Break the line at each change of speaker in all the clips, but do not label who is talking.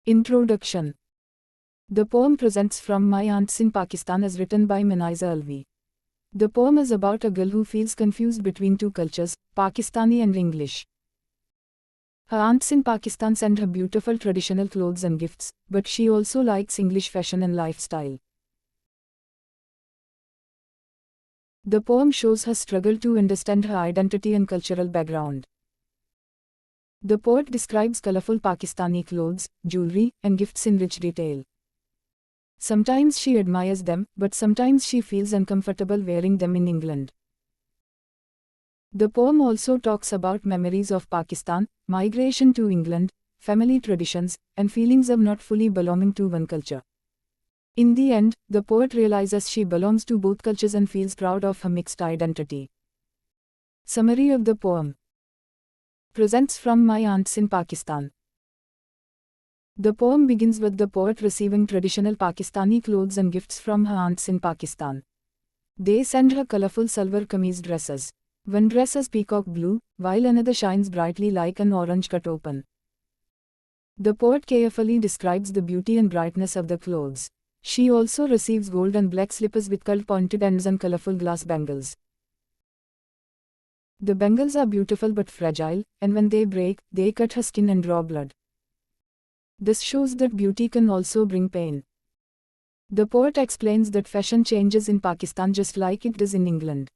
Introduction. The poem presents From My Aunts in Pakistan is written by Minaiza Alvi. The poem is about a girl who feels confused between two cultures, Pakistani and English. Her aunts in Pakistan send her beautiful traditional clothes and gifts, but she also likes English fashion and lifestyle. The poem shows her struggle to understand her identity and cultural background. The poet describes colorful Pakistani clothes, jewelry, and gifts in rich detail. Sometimes she admires them, but sometimes she feels uncomfortable wearing them in England. The poem also talks about memories of Pakistan, migration to England, family traditions, and feelings of not fully belonging to one culture. In the end, the poet realizes she belongs to both cultures and feels proud of her mixed identity. Summary of the poem. Presents From My Aunts in Pakistan. The poem begins with the poet receiving traditional Pakistani clothes and gifts from her aunts in Pakistan. They send her colorful salwar kameez dresses. One dress is peacock blue, while another shines brightly like an orange cut open. The poet carefully describes the beauty and brightness of the clothes. She also receives gold and black slippers with curl-pointed ends and colorful glass bangles. The bangles are beautiful but fragile, and when they break, they cut her skin and draw blood. This shows that beauty can also bring pain. The poet explains that fashion changes in Pakistan just like it does in England.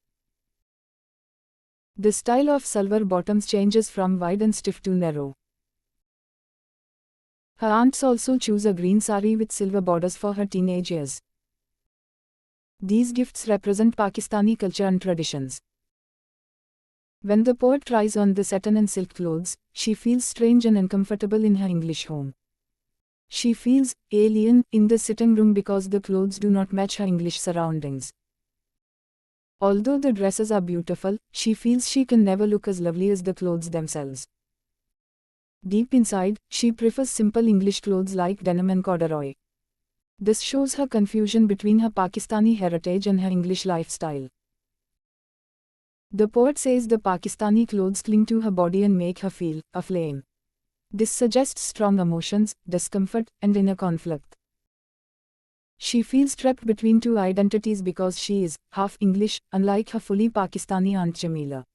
The style of salwar bottoms changes from wide and stiff to narrow. Her aunts also choose a green sari with silver borders for her teenage years. These gifts represent Pakistani culture and traditions. When the poet tries on the satin and silk clothes, she feels strange and uncomfortable in her English home. She feels alien in the sitting room because the clothes do not match her English surroundings. Although the dresses are beautiful, she feels she can never look as lovely as the clothes themselves. Deep inside, she prefers simple English clothes like denim and corduroy. This shows her confusion between her Pakistani heritage and her English lifestyle. The poet says the Pakistani clothes cling to her body and make her feel aflame. This suggests strong emotions, discomfort, and inner conflict. She feels trapped between two identities because she is half English, unlike her fully Pakistani aunt Jamila.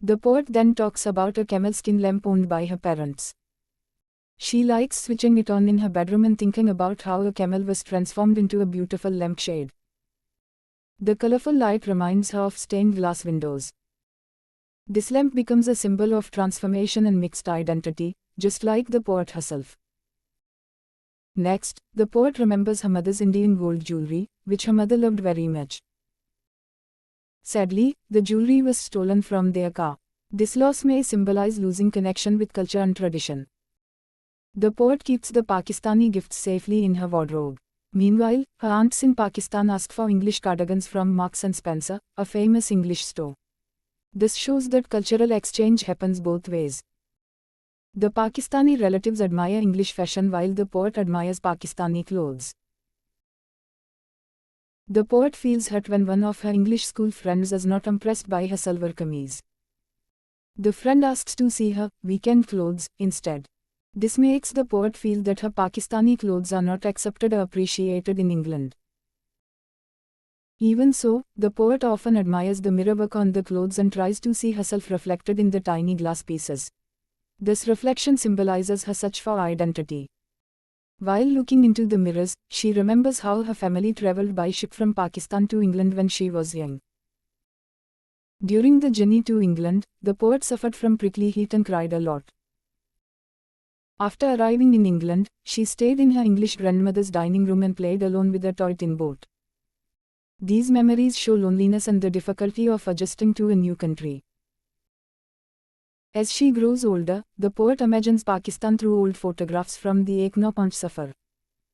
The poet then talks about a camel skin lamp owned by her parents. She likes switching it on in her bedroom and thinking about how a camel was transformed into a beautiful lampshade. The colorful light reminds her of stained glass windows. This lamp becomes a symbol of transformation and mixed identity, just like the poet herself. Next, the poet remembers her mother's Indian gold jewelry, which her mother loved very much. Sadly, the jewelry was stolen from their car. This loss may symbolize losing connection with culture and tradition. The poet keeps the Pakistani gifts safely in her wardrobe. Meanwhile, her aunts in Pakistan ask for English cardigans from Marks and Spencer, a famous English store. This shows that cultural exchange happens both ways. The Pakistani relatives admire English fashion while the poet admires Pakistani clothes. The poet feels hurt when one of her English school friends is not impressed by her salwar kameez. The friend asks to see her weekend clothes instead. This makes the poet feel that her Pakistani clothes are not accepted or appreciated in England. Even so, the poet often admires the mirror work on the clothes and tries to see herself reflected in the tiny glass pieces. This reflection symbolizes her search for identity. While looking into the mirrors, she remembers how her family traveled by ship from Pakistan to England when she was young. During the journey to England, the poet suffered from prickly heat and cried a lot. After arriving in England, she stayed in her English grandmother's dining room and played alone with a toy tin boat. These memories show loneliness and the difficulty of adjusting to a new country. As she grows older, the poet imagines Pakistan through old photographs from the Ek No Panch Safar.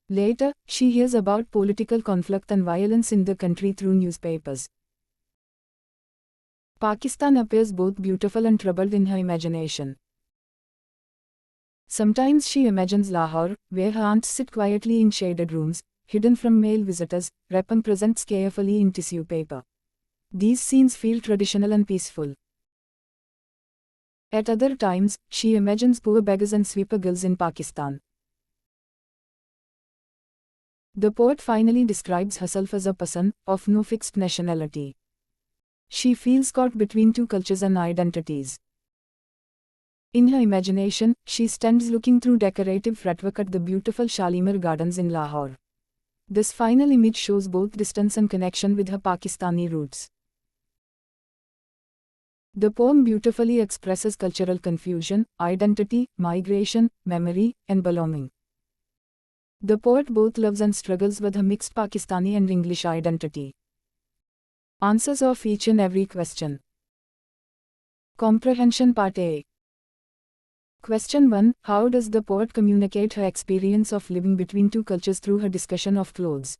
Later, she hears about political conflict and violence in the country through newspapers. Pakistan appears both beautiful and troubled in her imagination. Sometimes she imagines Lahore, where her aunts sit quietly in shaded rooms, hidden from male visitors, wrapping presents carefully in tissue paper. These scenes feel traditional and peaceful. At other times, she imagines poor beggars and sweeper girls in Pakistan. The poet finally describes herself as a person of no fixed nationality. She feels caught between two cultures and identities. In her imagination, she stands looking through decorative fretwork at the beautiful Shalimar Gardens in Lahore. This final image shows both distance and connection with her Pakistani roots. The poem beautifully expresses cultural confusion, identity, migration, memory, and belonging. The poet both loves and struggles with her mixed Pakistani and English identity. Answers of each and every question. Comprehension Part A. Question 1. How does the poet communicate her experience of living between two cultures through her discussion of clothes?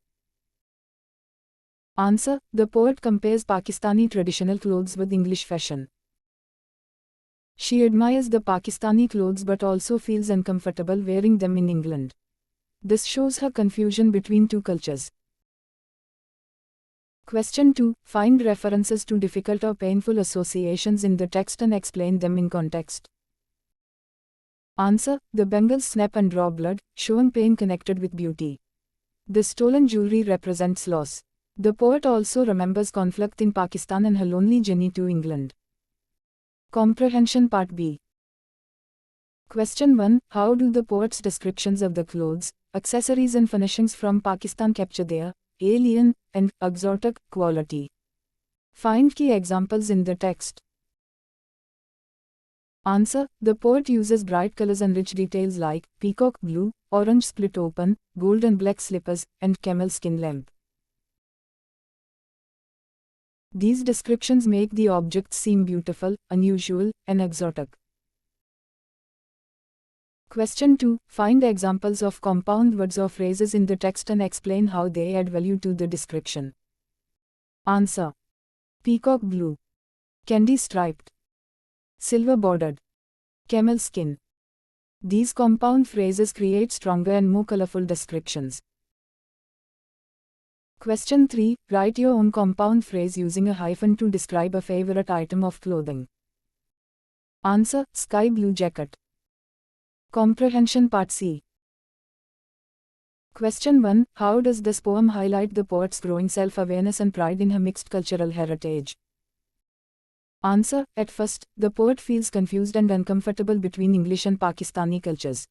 Answer. The poet compares Pakistani traditional clothes with English fashion. She admires the Pakistani clothes but also feels uncomfortable wearing them in England. This shows her confusion between two cultures. Question 2. Find references to difficult or painful associations in the text and explain them in context. Answer. The bangles snap and draw blood, showing pain connected with beauty. The stolen jewelry represents loss. The poet also remembers conflict in Pakistan and her lonely journey to England. Comprehension Part B. Question 1. How do the poet's descriptions of the clothes, accessories and furnishings from Pakistan capture their alien and exotic quality? Find key examples in the text. Answer. The poet uses bright colors and rich details like peacock blue, orange split open, gold and black slippers, and camel skin lamp. These descriptions make the objects seem beautiful, unusual, and exotic. Question 2. Find examples of compound words or phrases in the text and explain how they add value to the description. Answer. Peacock blue, candy striped, silver bordered, camel skin. These compound phrases create stronger and more colorful descriptions. Question 3. Write your own compound phrase using a hyphen to describe a favorite item of clothing. Answer. Sky blue jacket. Comprehension Part C. Question 1. How does this poem highlight the poet's growing self-awareness and pride in her mixed cultural heritage? Answer. At first, the poet feels confused and uncomfortable between English and Pakistani cultures.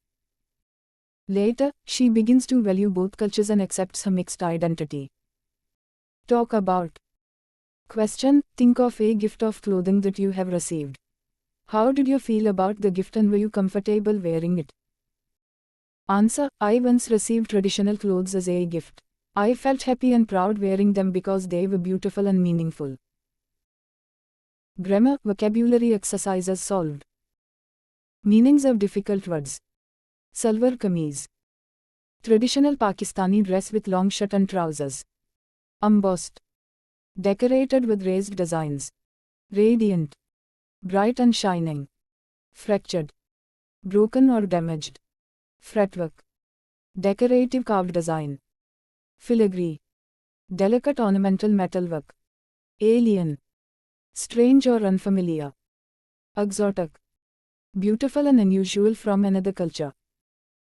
Later, she begins to value both cultures and accepts her mixed identity. Talk about. Question. Think of a gift of clothing that you have received. How did you feel about the gift and were you comfortable wearing it? Answer. I once received traditional clothes as a gift. I felt happy and proud wearing them because they were beautiful and meaningful. Grammar, vocabulary exercises solved. Meanings of difficult words. Salwar kameez. Traditional Pakistani dress with long shirt and trousers. Embossed. Decorated with raised designs. Radiant. Bright and shining. Fractured. Broken or damaged. Fretwork. Decorative carved design. Filigree. Delicate ornamental metalwork. Alien. Strange or unfamiliar. Exotic. Beautiful and unusual from another culture.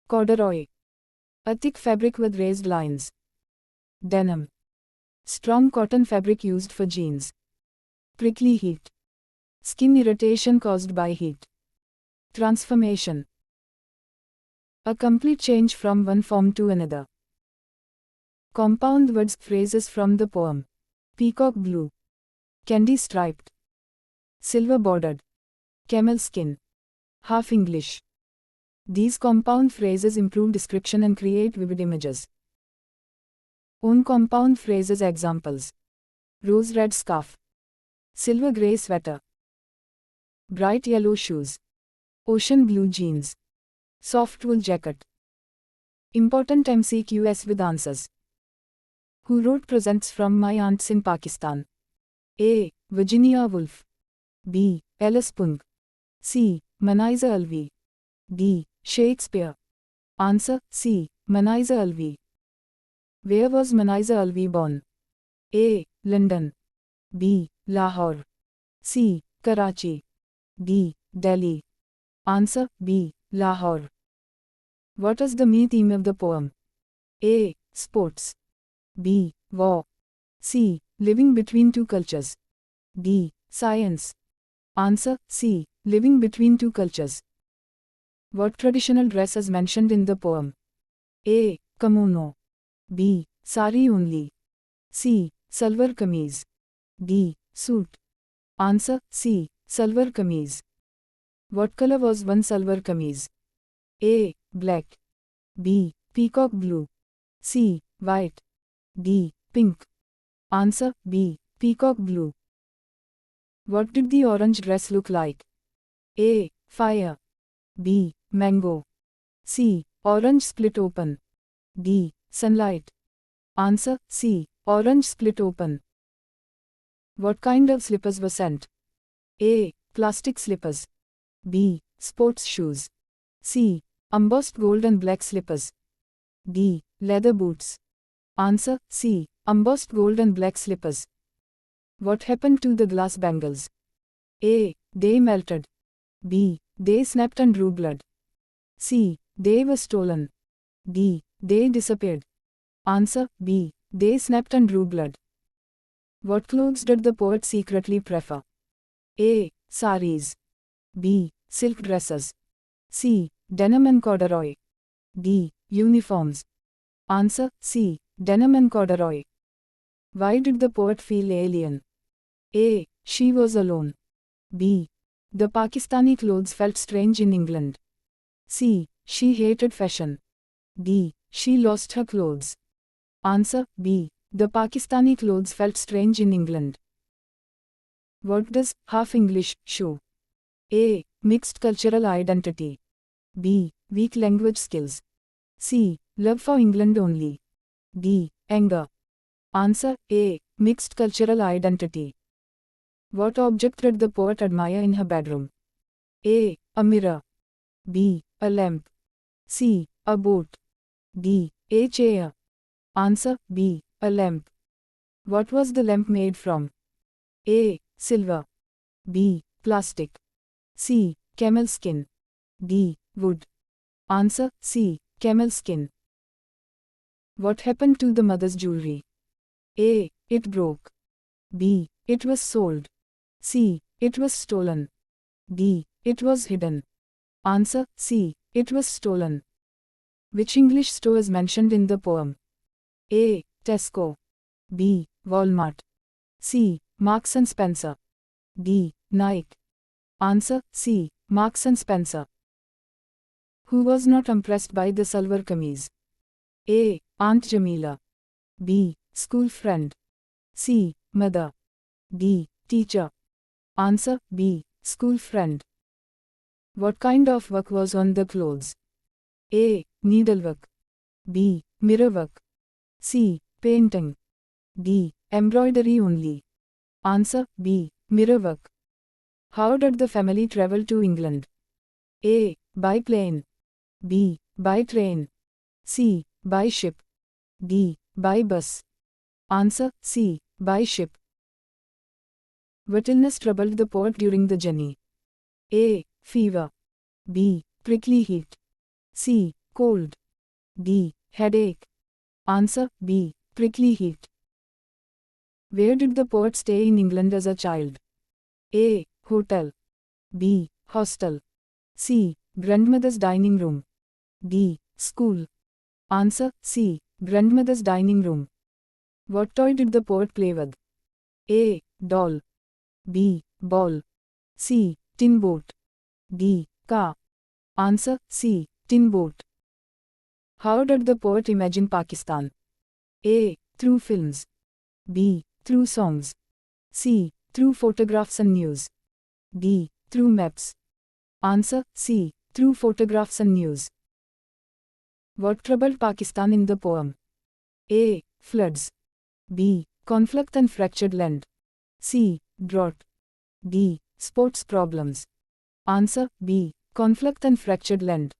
Corduroy. A thick fabric with raised lines. Denim. Strong cotton fabric used for jeans. Prickly heat. Skin irritation caused by heat. Transformation. A complete change from one form to another. Compound words, phrases from the poem. Peacock blue. Candy striped. Silver bordered. Camel skin. Half English. These compound phrases improve description and create vivid images. Own compound phrases examples. Rose red scarf. Silver grey sweater. Bright yellow shoes. Ocean blue jeans. Soft wool jacket. Important MCQs with answers. Who wrote Presents from My Aunts in Pakistan? A. Virginia Woolf. B. Alice Punk. C. Maniza Alvi. D. Shakespeare. Answer. C. Maniza Alvi. Where was Maniza Alvi born? A. London. B. Lahore. C. Karachi. D. Delhi. Answer B. Lahore. What is the main theme of the poem? A. Sports. B. War. C. Living between two cultures. D. Science. Answer C. Living between two cultures. What traditional dress is mentioned in the poem? A. Kimono. B. Sari only. C. Salwar kameez. D. Suit. Answer C. Salwar kameez. What color was one salwar kameez? A. Black. B. Peacock blue. C. White. D. Pink. Answer B. Peacock blue. What did the orange dress look like? A. Fire. B. Mango. C. Orange split open. D. Sunlight. Answer C. Orange split open. What kind of slippers were sent? A. Plastic slippers. B. Sports shoes. C. Embossed gold and black slippers. D. Leather boots. Answer C. Embossed gold and black slippers. What happened to the glass bangles? A. They melted. B. They snapped and drew blood. C. They were stolen. D. They disappeared. Answer B. They snapped and drew blood. What clothes did the poet secretly prefer? A. Saris. B. Silk dresses. C. Denim and corduroy. D. Uniforms. Answer C. Denim and corduroy. Why did the poet feel alien? A. She was alone. B. The Pakistani clothes felt strange in England. C. She hated fashion. D. She lost her clothes. Answer B. The Pakistani clothes felt strange in England. What does half English show? A. Mixed cultural identity. B. Weak language skills. C. Love for England only. D. Anger. Answer A. Mixed cultural identity. What object did the poet admire in her bedroom? A. A mirror. B. A lamp. C. A boat. D. A chair. Answer B. A lamp. What was the lamp made from? A. Silver. B. Plastic. C. Camel skin. D. Wood. Answer C. Camel skin. What happened to the mother's jewelry? A. It broke. B. It was sold. C. It was stolen. D. It was hidden. Answer C. It was stolen. Which English store is mentioned in the poem? A. Tesco. B. Walmart. C. Marks and Spencer. D. Nike. Answer C. Marks and Spencer. Who was not impressed by the salwar kameez? A. Aunt Jamila. B. School friend. C. Mother. D. Teacher. Answer B. School friend. What kind of work was on the clothes? A. Needlework. B. Mirrorwork. C. Painting. D. Embroidery only. Answer B. Mirrorwork. How did the family travel to England? A. By plane. B. By train. C. By ship. D. By bus. Answer C. By ship. What illness troubled the poet during the journey? A. Fever. B. Prickly heat. C. Cold. D. Headache. Answer B. Prickly heat. Where did the poet stay in England as a child? A. Hotel. B. Hostel. C. Grandmother's dining room. D. School. Answer C. Grandmother's dining room. What toy did the poet play with? A. Doll. B. Ball. C. Tin boat. D. Car. Answer C. Tin boat. How did the poet imagine Pakistan? A. Through films. B. Through songs. C. Through photographs and news. D. Through maps. Answer C. Through photographs and news. What troubled Pakistan in the poem? A. Floods. B. Conflict and fractured land. C. Drought. D. Sports problems. Answer B. Conflict and fractured land.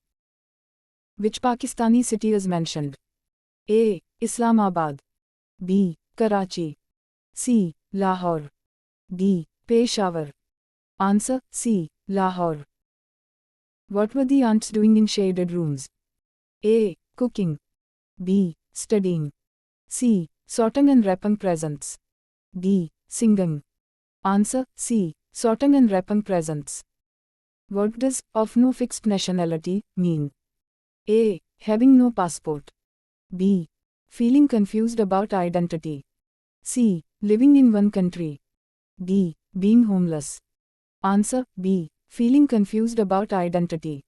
Which Pakistani city is mentioned? A. Islamabad. B. Karachi. C. Lahore. D. Peshawar. Answer C. Lahore. What were the aunts doing in shaded rooms? A. Cooking. B. Studying. C. Sorting and wrapping presents. D. Singing. Answer C. Sorting and wrapping presents. What does "of no fixed nationality" mean? A. Having no passport. B. Feeling confused about identity. C. Living in one country. D. Being homeless. Answer B. Feeling confused about identity.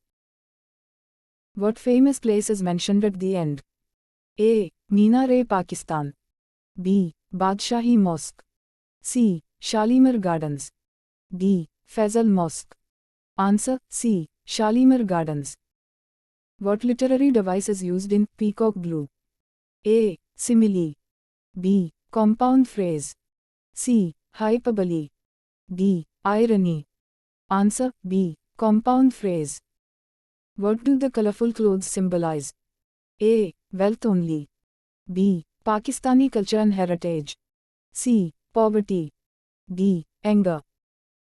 What famous place is mentioned at the end? A. Minar-e-Pakistan. B. Badshahi Mosque. C. Shalimar Gardens. D. Faisal Mosque. Answer C. Shalimar Gardens. What literary device is used in Peacock Blue? A. Simile. B. Compound phrase. C. Hyperbole. D. Irony. Answer B. Compound phrase. What do the colorful clothes symbolize? A. Wealth only. B. Pakistani culture and heritage. C. Poverty. D. Anger.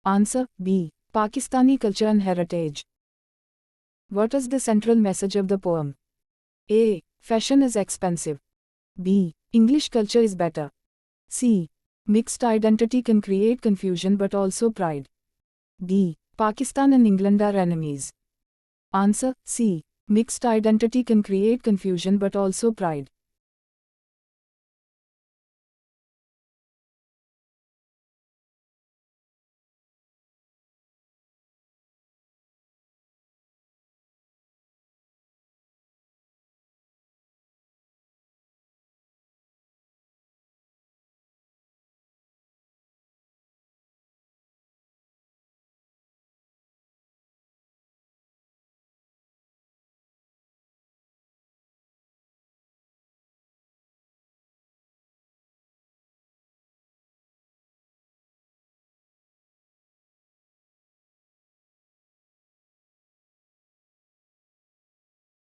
Answer B. Pakistani culture and heritage. What is the central message of the poem? A. Fashion is expensive. B. English culture is better. C. Mixed identity can create confusion but also pride. D. Pakistan and England are enemies. Answer C. Mixed identity can create confusion but also pride.